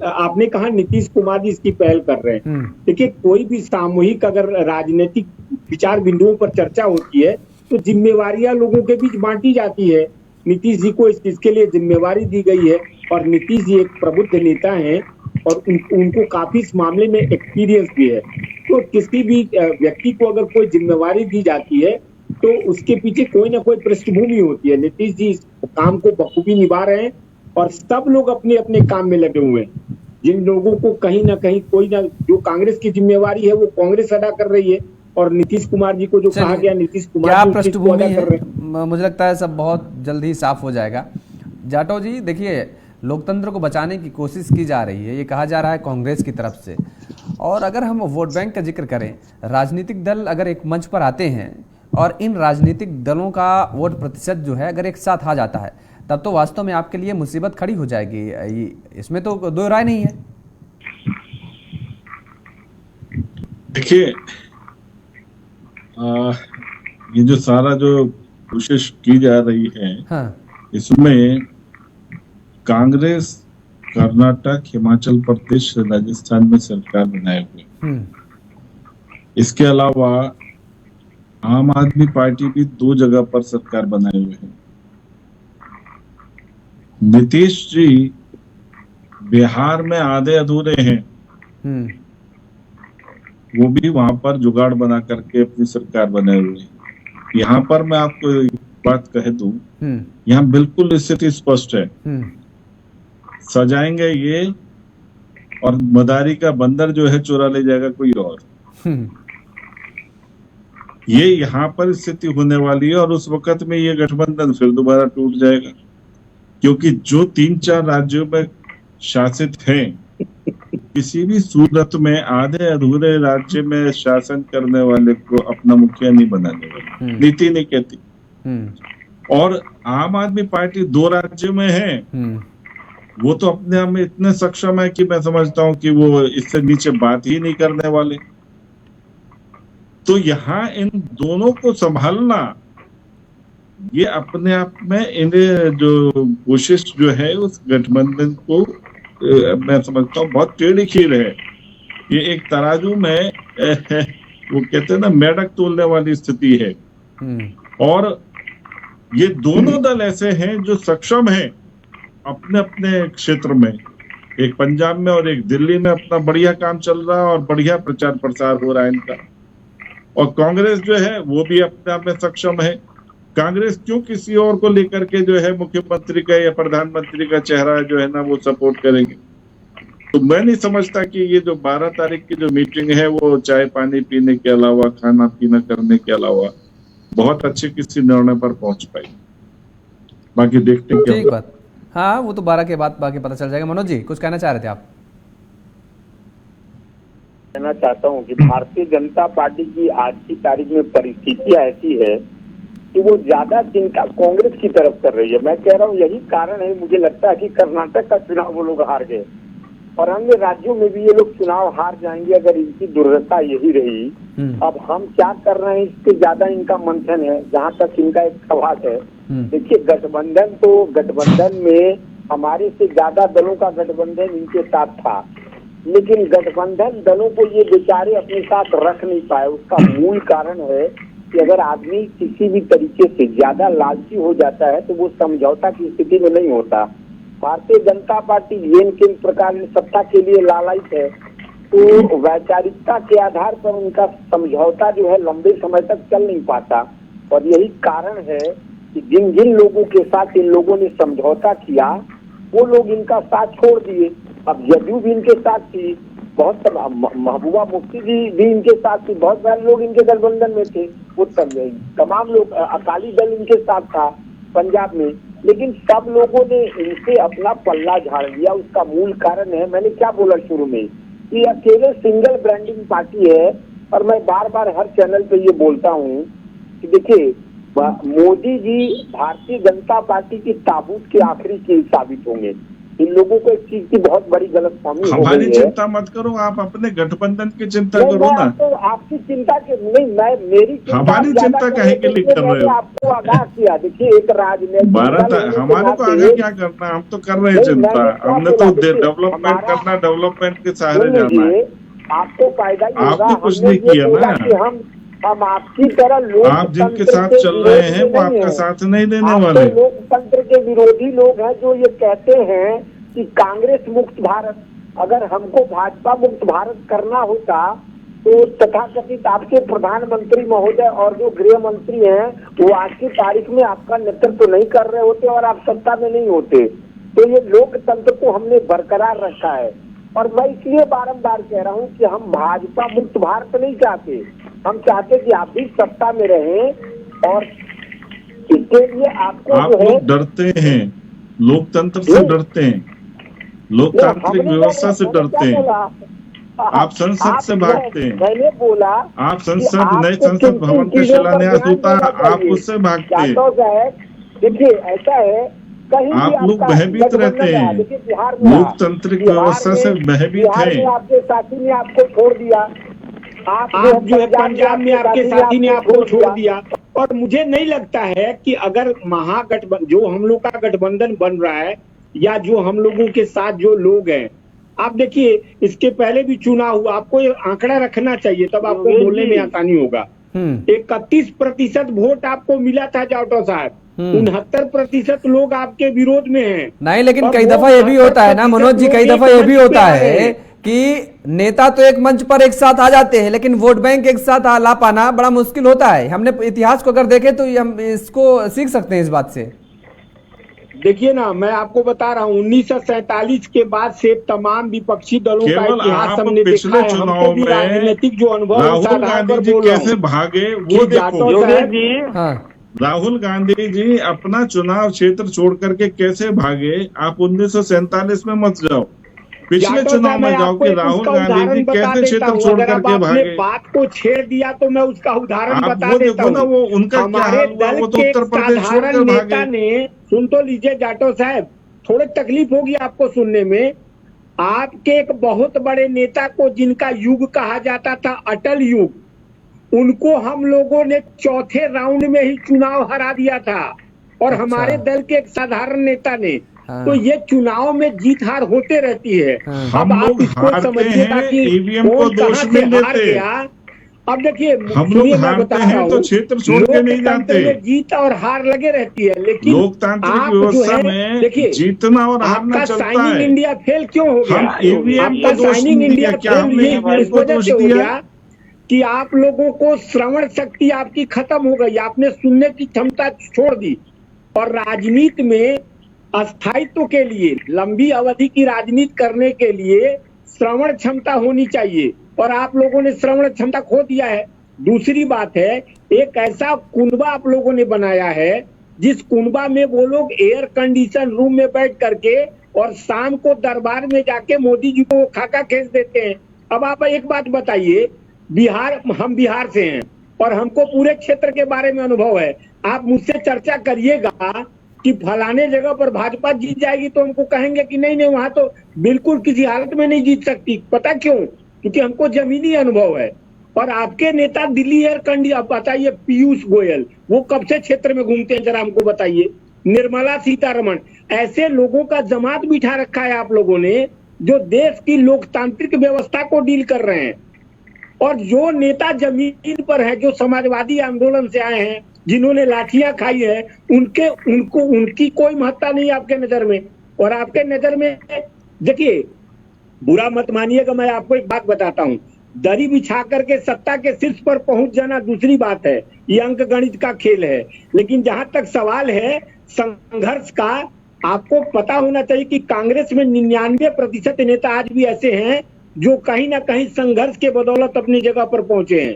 आपने कहा नीतीश कुमार जी इसकी पहल कर रहे हैं। देखिए कोई भी सामूहिक अगर राजनीतिक विचार बिंदुओं पर चर्चा होती है तो जिम्मेवारियां लोगों के बीच बांटी जाती है। नीतीश जी को इसके लिए जिम्मेवारी दी गई है और नीतीश जी एक प्रबुद्ध नेता हैं और उनको काफी इस मामले में एक्सपीरियंस भी है। तो किसी भी व्यक्ति को अगर कोई जिम्मेवारी दी जाती है तो उसके पीछे कोई ना कोई पृष्ठभूमि होती है। नीतीश जी इस काम को बखूबी निभा रहे हैं और सब लोग अपने अपने काम में लगे हुए हैं। जिन लोगों को कहीं ना कहीं कोई ना, जो कांग्रेस की जिम्मेवारी है वो कांग्रेस अदा कर रही है और नीतीश कुमार जी को जो कहा गया नीतीश कुमार क्या पृष्ठभूमि है, मुझे लगता है सब बहुत जल्द ही साफ हो जाएगा। जाटव जी देखिए, लोकतंत्र को बचाने की कोशिश की जा रही है, ये कहा जा रहा है कांग्रेस की तरफ से। और अगर हम वोट बैंक का जिक्र करें, राजनीतिक दल अगर एक मंच पर आते हैं और इन राजनीतिक दलों का वोट प्रतिशत जो है अगर एक साथ आ जाता है तब तो वास्तव में आपके लिए मुसीबत खड़ी हो जाएगी, इसमें तो दो राय नहीं है। देखिए ये जो सारा जो कोशिश की जा रही है, हाँ। इसमें कांग्रेस कर्नाटक, हिमाचल प्रदेश, राजस्थान में सरकार बनाए हुए, इसके अलावा आम आदमी पार्टी भी 2 जगह पर सरकार बनाए हुए हैं। नीतीश जी बिहार में आधे अधूरे हैं, वो भी वहां पर जुगाड़ बना करके अपनी सरकार बनाए हुए हैं। यहाँ पर मैं आपको एक बात कह दूं, यहाँ बिल्कुल स्थिति स्पष्ट है, सजाएंगे ये और मदारी का बंदर जो है चुरा ले जाएगा कोई और। ये यहाँ पर स्थिति होने वाली है और उस वक्त में ये गठबंधन फिर दोबारा टूट जाएगा, क्योंकि जो 3-4 राज्यों में शासित हैं, किसी भी सूरत में आधे अधूरे राज्य में शासन करने वाले को अपना मुखिया नहीं बनाने वाले, नीति नहीं कहती। और आम आदमी पार्टी 2 राज्यों में है, वो तो अपने आप में इतने सक्षम है कि मैं समझता हूं कि वो इससे नीचे बात ही नहीं करने वाले। तो यहाँ इन दोनों को संभालना, ये अपने आप में इन्हें जो कोशिश जो है उस गठबंधन को मैं समझता हूँ बहुत टेढ़ी खीर है। ये एक तराजू में वो कहते हैं ना, मेढक तोलने वाली स्थिति है। और ये दोनों दल ऐसे हैं जो सक्षम हैं अपने अपने क्षेत्र में, एक पंजाब में और एक दिल्ली में अपना बढ़िया काम चल रहा है और बढ़िया प्रचार प्रसार हो रहा है इनका। और कांग्रेस जो है वो भी अपने आप में सक्षम है। कांग्रेस क्यों किसी और को लेकर के जो है मुख्यमंत्री का या प्रधानमंत्री का चेहरा जो है ना वो सपोर्ट करेंगे? तो मैं नहीं समझता कि ये जो 12 तारीख की जो मीटिंग है वो चाय पानी पीने के अलावा, खाना पीना करने के अलावा बहुत अच्छे किसी निर्णय पर पहुंच पाएगी। बाकी देखते हैं क्या बात। हाँ, वो तो 12 के बाद बाकी पता चल जाएगा। मनोज जी कुछ कहना चाह रहे थे आप? कहना चाहता हूँ कि भारतीय जनता पार्टी की आज की तारीख में परिस्थितियां ऐसी है कि वो ज्यादा चिंता कांग्रेस की तरफ कर रही है। मैं कह रहा हूँ यही कारण है, मुझे लगता है कि कर्नाटक का चुनाव वो लोग हार गए और अन्य राज्यों में भी ये लोग चुनाव हार जाएंगे अगर इनकी दुर्दशा यही रही। अब हम क्या कर रहे हैं इससे ज्यादा इनका मंथन है, जहाँ तक इनका एक सवाल है। देखिए गठबंधन में हमारे से ज्यादा दलों का गठबंधन इनके साथ था, लेकिन गठबंधन दलों को ये बेचारे अपने साथ रख नहीं पाए। उसका मूल कारण है कि अगर आदमी किसी भी तरीके से ज्यादा लालची हो जाता है तो वो समझौता की स्थिति में नहीं होता। भारतीय जनता पार्टी लेन किन प्रकार की सत्ता के लिए लालच है, तो वैचारिकता के आधार पर उनका समझौता जो है लंबे समय तक चल नहीं पाता। और यही कारण है कि जिन जिन लोगों के साथ इन लोगों ने समझौता किया वो लोग इनका साथ छोड़ दिए। अब जदयू भी इनके साथ थी, बहुत महबूबा मुफ्ती जी भी इनके साथ थी, बहुत सारे लोग इनके गठबंधन में थे, वो तमाम लोग, अकाली दल इनके साथ था पंजाब में, लेकिन सब लोगों ने इनसे अपना पल्ला झाड़ लिया। उसका मूल कारण है, मैंने क्या बोला शुरू में, कि अकेले सिंगल ब्रांडिंग पार्टी है। और मैं बार बार हर चैनल पे ये बोलता हूँ कि देखिए, मोदी जी भारतीय जनता पार्टी की ताबूत के आखिरी कील साबित होंगे। इन लोगों को एक चीज की बहुत बड़ी गलतफहमी हो गई है। हमारी चिंता मत करो, आप अपने गठबंधन की चिंता करो ना। तो आपकी चिंता के नहीं, मैं मेरी हमारी चिंता काहे के लिए कर रहे हो? आपको आगाह किया। देखिए, एक राजनीतिक भारत हमारे को आगे क्या करना, हम तो कर रहे हैं चिंता। हमने तो डेवलपमेंट करना, डेवलपमेंट के सहारे जाना है। आपको फायदा ही होगा। आपने कुछ नहीं किया ना। हम आपकी तरह आप जिनके साथ चल रहे हैं वो आपका साथ नहीं देने वाले। लोकतंत्र के विरोधी लोग हैं जो ये कहते हैं कि कांग्रेस मुक्त भारत, अगर हमको भाजपा मुक्त भारत करना होता तो तथाकथित आपके प्रधानमंत्री महोदय और जो गृह मंत्री हैं वो आज की तारीख में आपका नेतृत्व नहीं कर रहे होते और आप सत्ता में नहीं होते। तो ये लोकतंत्र को हमने बरकरार रखा है। और मैं इसलिए बारंबार कह रहा हूँ कि हम भाजपा मुक्त भारत नहीं चाहते, हम चाहते कि आप भी सत्ता में रहें। और इसके लिए आपको आप लोग डरते हैं, लोकतंत्र से डरते हैं, लोकतांत्रिक व्यवस्था से डरते हैं, आप संसद से भागते हैं। मैंने बोला आप संसद, नए संसद भवन का शिलान्यास होता है, आप उससे भागते हैं। देखिए, ऐसा है, आप लोग भयभीत रहते हैं, लोकतांत्रिक व्यवस्था से भयभीत हैं। आपके साथी ने आपको छोड़ दिया, आप जो है पंजाब में आपके साथी ने आपको छोड़ दिया। और मुझे नहीं लगता है कि अगर महागठबंधन, जो हम लोग का गठबंधन बन रहा है, या जो हम लोगों के साथ जो लोग हैं, आप देखिए इसके पहले भी चुनाव हुआ, आपको ये आंकड़ा रखना चाहिए, तब आपको बोलने में आसानी होगा। 31% वोट आपको मिला था जाटो साहब, 69% लोग आपके विरोध में हैं। नहीं, लेकिन कई दफा ये भी होता है ना मनोज जी, कई दफा ये भी होता है कि नेता तो एक मंच पर एक साथ आ जाते हैं, लेकिन वोट बैंक एक साथ ला पाना बड़ा मुश्किल होता है। हमने इतिहास को अगर देखें तो हम इसको सीख सकते हैं इस बात से। देखिए ना, मैं आपको बता रहा हूँ, 1947 के बाद से तमाम विपक्षी दलों का इतिहास हमने देखा है। हमको भी राजनीतिक जो अनुभव राहुल गांधी जी कैसे भागे वो देखो। राहुल गांधी जी अपना चुनाव क्षेत्र छोड़ करके कैसे भागे, आप 1947 में मत जाओ, पिछले चुनाव में जाओ कि राहुल गांधी जी कैसे क्षेत्र छोड़ करके भागे। बात को छेड़ दिया तो मैं उसका उदाहरण बता देता हूँ। वो उनका हमारे दल के साधारण नेता ने, सुन तो लीजिए जाटो साहब, थोड़ी तकलीफ होगी आपको सुनने में। आपके एक बहुत बड़े नेता को, जिनका युग कहा जाता था अटल युग, उनको हम लोगों ने चौथे राउंड में ही चुनाव हरा दिया था, और हमारे दल के एक साधारण नेता ने। तो ये चुनाव में जीत हार होते रहती है। अब आप इसको समझिएगा कि ईवीएम को दोष में लेते। अब देखिए, हम लोग हारते हैं तो क्षेत्र छोड़ के नहीं जाते, जीत और हार लगे रहती है, लेकिन लोकतांत्रिक व्यवस्था में देखिए जीतना और हारना चलता है। साइनिंग इंडिया फेल क्यों हो गया? हम ईवीएम को दोष साइनिंग इंडिया क्या हमने ईवीएम को दोष दिया कि आप लोगों को श्रवण शक्ति आपकी खत्म हो गई, आपने सुनने की क्षमता छोड़ दी। और राजनीति में स्थायित्व के लिए, लंबी अवधि की राजनीति करने के लिए श्रवण क्षमता होनी चाहिए, और आप लोगों ने श्रवण क्षमता खो दिया है। दूसरी बात है, एक ऐसा कुनबा आप लोगों ने बनाया है, जिस कुनबा में वो लोग एयर कंडीशन रूम में बैठ करके और शाम को दरबार में जाके मोदी जी को खाका खींच देते हैं। अब आप एक बात बताइए, बिहार, हम बिहार से हैं और हमको पूरे क्षेत्र के बारे में अनुभव है। आप मुझसे चर्चा करिएगा कि फलाने जगह पर भाजपा जीत जाएगी, तो हमको कहेंगे कि नहीं नहीं, वहां तो बिल्कुल किसी हालत में नहीं जीत सकती। पता क्यों? क्योंकि हमको जमीनी अनुभव है। और आपके नेता दिल्ली एयर कंडीशन, आप बताइए, पीयूष गोयल, वो कब से क्षेत्र में घूमते हैं, जरा हमको बताइए। निर्मला सीतारमण, ऐसे लोगों का जमात बिठा रखा है आप लोगों ने, जो देश की लोकतांत्रिक व्यवस्था को डील कर रहे हैं। और जो नेता जमीन पर है, जो समाजवादी आंदोलन से आए हैं, जिन्होंने लाठियां खाई है, उनकी कोई महत्ता नहीं आपके नजर में। और आपके नजर में, देखिए, बुरा मत मानिएगा, मैं आपको एक बात बताता हूं, दरी बिछा करके सत्ता के शीर्ष पर पहुंच जाना दूसरी बात है, ये अंक गणित का खेल है। लेकिन जहां तक सवाल है संघर्ष का, आपको पता होना चाहिए कि कांग्रेस में 99% नेता आज भी ऐसे हैं जो कहीं ना कहीं संघर्ष के बदौलत अपनी जगह पर पहुंचे हैं।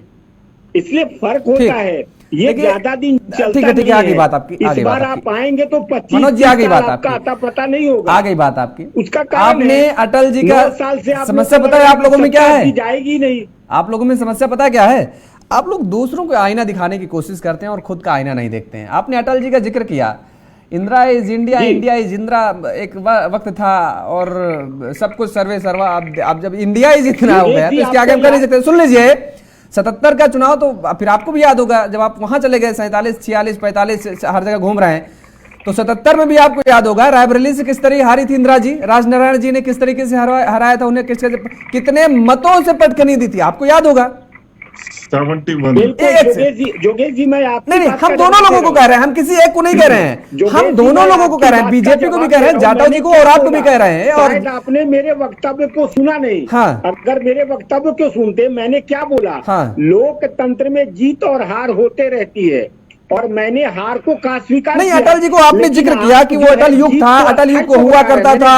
इसलिए फर्क होता है, ये ज्यादा दिन चलता नहीं है। आगे बात आपकी, इस बार आप आएंगे तो 25 आगे बात आपका आता पता नहीं होगा। आ गई बात आपकी। उसका कारण आपने अटल जी का 9 साल से समस्या पता है आप लोगों में क्या है? जाएगी नहीं। आप लोगों में समस्या पता क्या है? आप लोग दूसरों को आईना दिखाने की कोशिश करते हैं और खुद का आईना नहीं देखते हैं। आपने अटल जी का जिक्र किया, Indira is India, India is Indira एक वक्त था और सब कुछ सर्वे सर्वा। आप जब इंडिया इज इतना हो गया तो इसके आगे हम कर नहीं सकते। सुन लीजिए, 77 का चुनाव तो फिर आपको भी याद होगा, जब आप वहां चले गए 47, 46, 45 हर जगह घूम रहे हैं, तो 77 में भी आपको याद होगा रायबरेली से किस तरह हारी थी इंदिरा जी, राजनारायण जी ने किस तरीके से हराया था उन्हें, कितने मतों से पटकनी दी थी, आपको याद होगा। 71। जोगेश जी मैं आप नहीं, हम दोनों लोगों को कह रहे हैं, हम किसी एक को नहीं कह रहे हैं, हम दोनों लोगों को कह रहे हैं, बीजेपी को भी कह रहे हैं, जाटव जी को और आपको भी कह रहे हैं। और आपने मेरे वक्तव्य को सुना नहीं। हाँ। अगर मेरे वक्तव्य को सुनते, मैंने क्या बोला? हाँ। लोकतंत्र में जीत और हार होते रहती है और मैंने हार को कहा स्वीकार नहीं। किया। अटल जी को आपने जिक्र किया कि वो अटल युग था, अटल युग को हुआ करता था।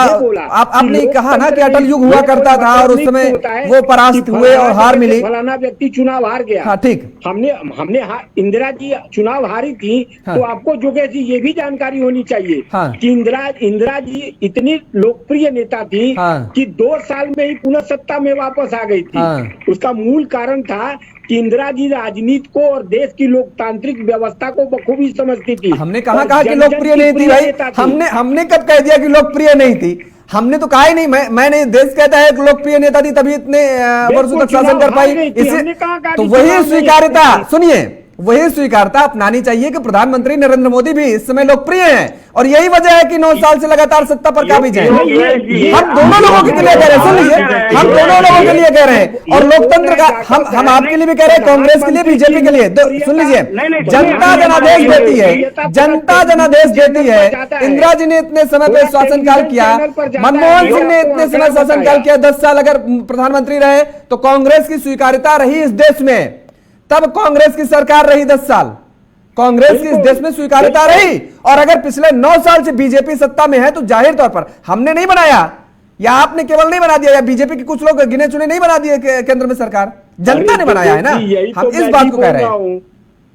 आपने कहा ना कि अटल युग हुआ करता था और उस समय वो परास्त हुए और हार मिली, फलाना व्यक्ति चुनाव हार गया। हाँ ठीक। हमने इंदिरा जी चुनाव हारी थी। हाँ। तो आपको जोगेश जी ये भी जानकारी होनी चाहिए। हाँ। कि इंदिरा जी इतनी लोकप्रिय नेता थी। हाँ। कि 2 साल में ही पुनः सत्ता में वापस आ गई थी। हाँ। उसका मूल कारण था कि इंदिरा जी राजनीति को और देश की लोकतांत्रिक व्यवस्था को बखूबी समझती थी। हमने कहा कि लोकप्रिय नहीं थी भाई, हमने कब कह दिया कि लोकप्रिय नहीं थी? हमने तो कहा ही नहीं। मैंने देश कहता है कि लोकप्रिय नेता थी तभी इतने वर्षों तक शासन कर पाई। इसे तो वही स्वीकार्यता, सुनिए, वही स्वीकारता अपनानी चाहिए कि प्रधानमंत्री नरेंद्र मोदी भी इस समय लोकप्रिय हैं और यही वजह है कि 9 साल से लगातार सत्ता पर काबिज हैं। हम दोनों लोगों के लिए कह रहे हैं, सुन लीजिए, हम दोनों लोगों के लिए कह रहे हैं और लोकतंत्र का हम आपके लिए भी कह रहे हैं, कांग्रेस के लिए, बीजेपी के लिए। सुन लीजिए, जनता जनादेश देती है, जनता जनादेश देती है। इंदिरा जी ने इतने समय पे शासनकाल किया, मनमोहन सिंह ने इतने समय शासनकाल किया, 10 साल अगर प्रधानमंत्री रहे तो कांग्रेस की स्वीकार्यता रही इस देश में। तब कांग्रेस की सरकार रही 10 साल, कांग्रेस की इस देश में स्वीकार्यता रही। और अगर पिछले 9 साल से बीजेपी सत्ता में है तो जाहिर तौर पर हमने नहीं बनाया, या आपने केवल नहीं बना दिया, या बीजेपी के कुछ लोग गिने चुने नहीं बना दिए केंद्र में सरकार, जनता ने बनाया है ना। हम इस बात को कह रहे हैं,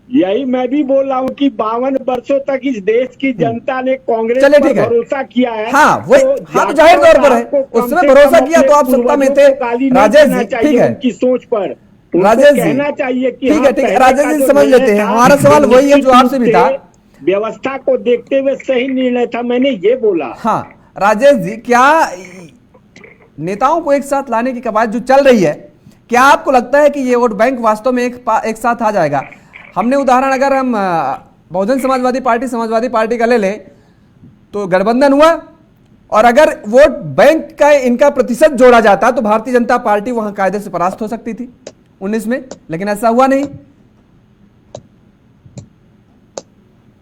यही मैं भी बोल रहा हूँ कि 52 वर्षों तक इस देश की जनता ने कांग्रेस पर भरोसा किया है। हाँ, तो जाहिर तौर पर है, उस समय भरोसा किया तो आप सत्ता में थे। राजेश जी ठीक है, उनकी सोच पर राजेश जी कहना चाहिए कि ठीक है, ठीक है, राजेश जी समझ लेते हैं। हमारा सवाल वही है जो आपसे भी था, व्यवस्था को देखते हुए सही निर्णय था, मैंने ये बोला। हाँ राजेश जी, क्या नेताओं को एक साथ लाने की कवायद जो चल रही है, क्या आपको लगता है कि ये वोट बैंक वास्तव में एक साथ आ जाएगा? हमने उदाहरण अगर हम बहुजन समाजवादी पार्टी का ले लें तो गठबंधन हुआ, और अगर वोट बैंक का इनका प्रतिशत जोड़ा जाता तो भारतीय जनता पार्टी वहां कायदे से परास्त हो सकती थी 19 में, लेकिन ऐसा हुआ नहीं।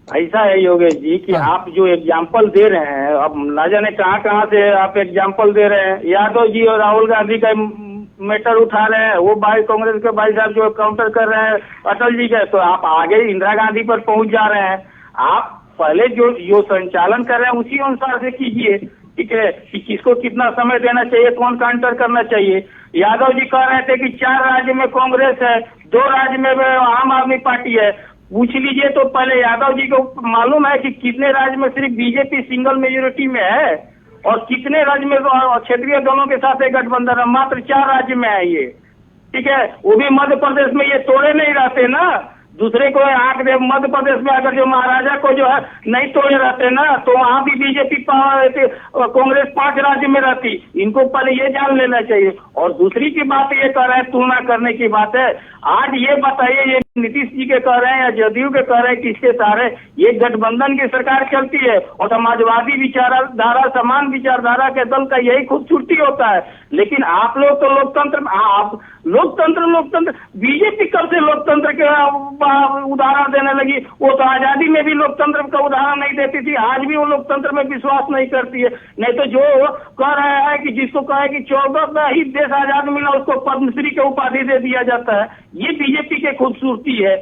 ऐसा है योगेश जी कि आप जो एग्जाम्पल दे रहे हैं, अब ना जाने कहाँ से आप एग्जाम्पल दे रहे हैं। यादव जी और राहुल गांधी का मैटर उठा रहे हैं, वो भाई कांग्रेस के भाई साहब जो काउंटर कर रहे हैं अटल जी के, तो आप आगे इंदिरा गांधी पर पहुंच जा रहे हैं। आप पहले जो संचालन कर रहे हैं उसी अनुसार से कीजिए, ठीक है, कि किसको कितना समय देना चाहिए, कौन काउंटर करना चाहिए। यादव जी कह रहे थे कि 4 राज्य में कांग्रेस है, 2 राज्य में आम आदमी पार्टी है। पूछ लीजिए तो पहले यादव जी को मालूम है कि कितने राज्य में सिर्फ बीजेपी सिंगल मेजोरिटी में है और कितने राज्य में क्षेत्रीय दलों के साथ एक गठबंधन है। मात्र 4 राज्य में है ये, ठीक है, वो भी मध्य प्रदेश में ये तोड़े नहीं रहते ना, दूसरे को आंख दे। मध्य प्रदेश में अगर जो महाराजा को जो है नहीं तोड़े रहते ना, तो वहां भी बीजेपी कांग्रेस 5 राज्य में रहती। इनको पहले ये जान लेना चाहिए। और दूसरी की बात ये कर रहे हैं, तुलना करने की बात है। आज ये बताइए, ये नीतीश जी के कह रहे हैं या जदयू के कह रहे हैं, किसके सहारे? ये गठबंधन की सरकार चलती है और समाजवादी विचारधारा, समान विचारधारा के दल का यही खूबसूरती होता है। लेकिन आप लोग तो लोकतंत्र बीजेपी कब से लोकतंत्र के उदाहरण देने लगी? वो तो आजादी में भी लोकतंत्र का उदाहरण नहीं देती थी, आज भी वो लोकतंत्र में विश्वास नहीं करती है। नहीं तो जो कह रहे हैं कि जिसको कहे कि 14 ही देश आजाद मिला उसको पद्मश्री के उपाधि दे दिया जाता है, ये बीजेपी की खूबसूरती है।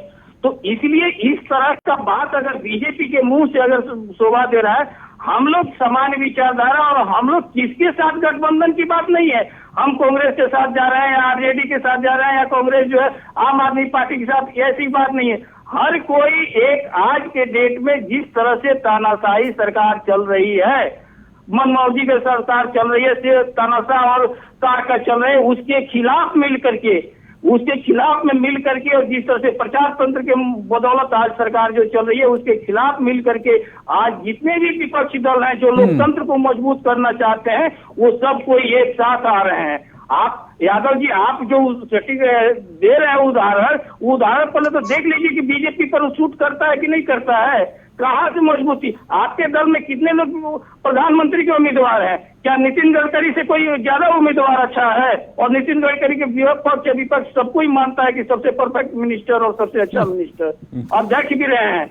तो इसलिए इस तरह का बात अगर बीजेपी के मुंह से अगर शोभा दे रहा है, हम लोग समान विचारधारा और हम लोग किसके साथ गठबंधन की बात नहीं है। हम कांग्रेस के साथ जा रहे हैं या आरजेडी के साथ जा रहे हैं या कांग्रेस जो है आम आदमी पार्टी के साथ, ऐसी बात नहीं है। हर कोई एक आज के डेट में जिस तरह से तानाशाही सरकार चल रही है, मनमौजी की सरकार चल रही है, तानाशाह और कारका चल रहे हैं, उसके खिलाफ मिल करके और जिस तरह से प्रचार तंत्र के बदौलत आज सरकार जो चल रही है उसके खिलाफ मिल करके आज जितने भी विपक्षी दल हैं जो लोकतंत्र को मजबूत करना चाहते हैं वो सब कोई एक साथ आ रहे हैं। आप यादव जी, आप जो दे रहे हैं उदाहरण पहले तो देख लीजिए कि बीजेपी पर सूट करता है कि नहीं करता है। कहाँ से मजबूती? आपके दल में कितने लोग प्रधानमंत्री के उम्मीदवार हैं? क्या नितिन गडकरी से कोई ज्यादा उम्मीदवार अच्छा है? और नितिन गडकरी के विपक्ष सबको ही मानता है कि सबसे परफेक्ट मिनिस्टर और सबसे अच्छा मिनिस्टर अध्यक्ष भी रहे हैं,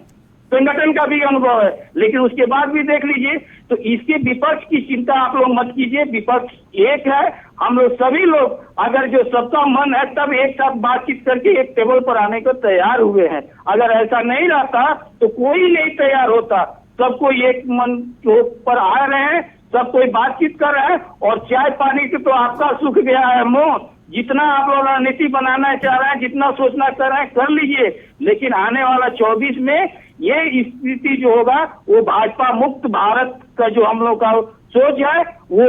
संगठन का भी अनुभव है। लेकिन उसके बाद भी देख लीजिए, तो इसके विपक्ष की चिंता आप लोग मत कीजिए, विपक्ष एक है। हम लोग सभी लोग अगर जो सबका मन है तब एक साथ बातचीत करके एक टेबल पर आने को तैयार हुए हैं। अगर ऐसा नहीं रहता तो कोई नहीं तैयार होता। सब कोई एक मन के ऊपर आ रहे हैं, सब कोई बातचीत कर रहे हैं और चाय पानी से तो आपका सूख गया है मुंह। जितना आप लोग रणनीति बनाना चाह रहे हैं, जितना सोचना कर रहे हैं कर लीजिए, लेकिन आने वाला 24 में ये स्थिति जो होगा वो भाजपा मुक्त भारत का जो हम लोग का सोच है वो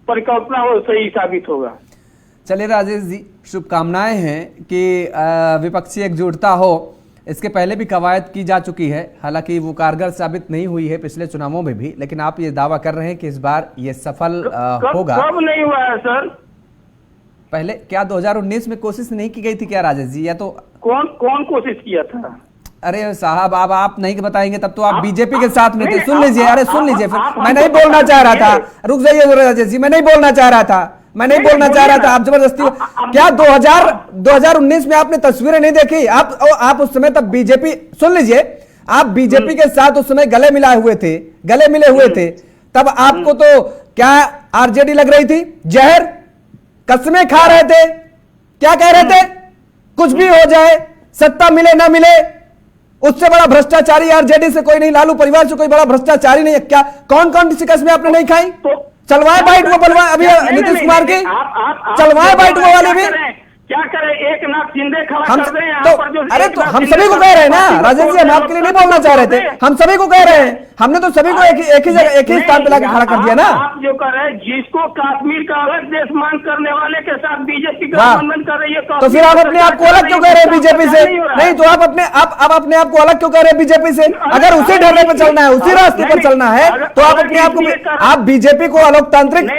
परिकल्पना वो सही साबित होगा। चलिए राजेश जी, शुभकामनाएं हैं कि विपक्षी एकजुटता हो। इसके पहले भी कवायद की जा चुकी है, हालांकि वो कारगर साबित नहीं हुई है पिछले चुनावों में भी, लेकिन आप ये दावा कर रहे हैं कि इस बार ये सफल होगा। कब नहीं हुआ है सर? पहले क्या 2019 में कोशिश नहीं की गई थी क्या राजेश जी? या तो कौन कोशिश किया था? अरे साहब, अब आप नहीं बताएंगे तब तो आप बीजेपी के साथ में थे। सुन लीजिए, अरे सुन लीजिए, फिर मैं नहीं बोलना चाह रहा था। रुक जाइए राजेश जी, मैं नहीं बोलना चाह रहा था, आप जबरदस्ती। क्या 2019 में आपने तस्वीरें नहीं देखी? आप उस समय तब बीजेपी, सुन लीजिए, आप बीजेपी के साथ उस समय गले मिले हुए थे। तब आपको तो क्या आरजेडी लग रही थी? जहर कसमें खा रहे थे, क्या कह रहे थे? कुछ भी हो जाए, सत्ता मिले ना मिले, उससे बड़ा भ्रष्टाचारी आरजेडी से कोई नहीं, लालू परिवार से कोई बड़ा भ्रष्टाचारी नहीं है। क्या कौन सी कसमें आपने नहीं खाई? चलवाए बाइट वो बलवा अभी नीतीश कुमार की, चलवाए बाइट वो वाले भी क्या करें? एक नाथ शिंदे खड़ा कर रहे हैं तो, यहाँ पर जो, अरे तो हम सभी को कह रहे हैं ना राजेश जी, हम आपके लिए नहीं बोलना चाह रहे थे, हम सभी को कह रहे हैं। हमने तो सभी को एक ही स्थान पे लाके खड़ा कर दिया ना। आप जो कर रहे हैं, जिसको कश्मीर का अलग देश मांग करने वाले के साथ बीजेपी का गठबंधन कर रही है, तो फिर आप अपने आप को अलग क्यों कह रहे हैं बीजेपी से? नहीं तो आप अपने आप को अलग क्यों कह रहे हैं बीजेपी से? अगर उसी ढर्रे पर चलना है, उसी रास्ते पर चलना है, तो आप अपने आप को, आप बीजेपी को अलोकतांत्रिक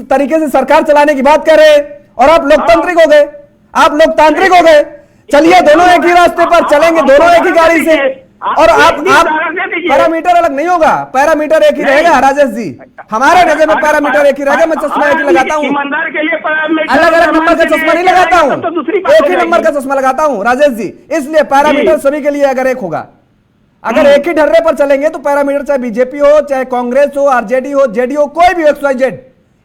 तरीके से सरकार चलाने की बात कर रहे हैं और आप लोकतांत्रिक हो गए, आप लोकतांत्रिक हो गए। चलिए दोनों एक ही रास्ते पर चलेंगे, दोनों एक ही गाड़ी से। और आप पैरामीटर अलग नहीं होगा, पैरामीटर एक ही रहेगा राजेश जी। हमारे नजर में पैरामीटर एक ही रहेगा। मैं चश्मा एक ही लगाता हूँ, अलग अलग नंबर का चश्मा नहीं लगाता हूँ, एक ही नंबर का चश्मा लगाता हूँ राजेश जी। इसलिए पैरामीटर सभी के लिए अगर एक होगा, अगर एक ही ढर्रे पर चलेंगे तो पैरामीटर चाहे बीजेपी हो, चाहे कांग्रेस हो, आरजेडी हो, जेडीयू हो, कोई भी XYZ,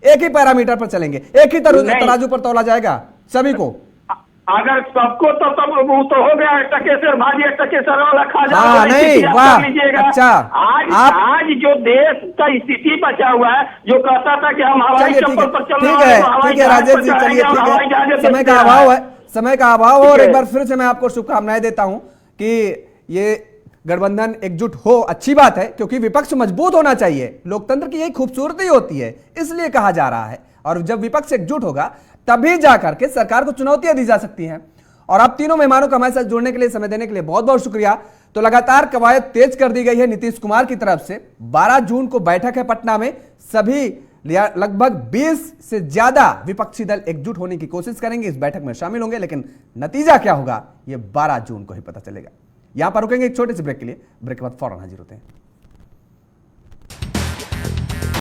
एक ही पैरामीटर पर चलेंगे, एक ही तराजू पर तौला जाएगा सभी को। अगर सबको तो तब वो तो हो गया, टकेसर भाजी टकेसर वाला खा जाओ नहीं, वाह अच्छा। आज जो देश का स्थिति बचा हुआ है, जो कहता था कि हम हवाई चप्पल पर चल रहे हैं, ठीक है राजेश जी, चलिए ठीक है, समय का अभाव है और एक बार फिर से मैं आपको शुभकामनाएं देता हूं कि ये गठबंधन एकजुट हो। अच्छी बात है, क्योंकि विपक्ष मजबूत होना चाहिए, लोकतंत्र की यही खूबसूरती होती है, इसलिए कहा जा रहा है। और जब विपक्ष एकजुट होगा तभी जाकर के सरकार को चुनौतियां दी जा सकती हैं। और आप तीनों मेहमानों का हमारे साथ जुड़ने के लिए, समय देने के लिए बहुत बहुत शुक्रिया। तो लगातार कवायद तेज कर दी गई है नीतीश कुमार की तरफ से। 12 जून को बैठक है पटना में, सभी लगभग 20 से ज्यादा विपक्षी दल एकजुट होने की कोशिश करेंगे, इस बैठक में शामिल होंगे, लेकिन नतीजा क्या होगा यह 12 जून को ही पता चलेगा। यहां पर रुकेंगे एक छोटे से ब्रेक के लिए, ब्रेक के बाद फौरन हाजिर होते हैं।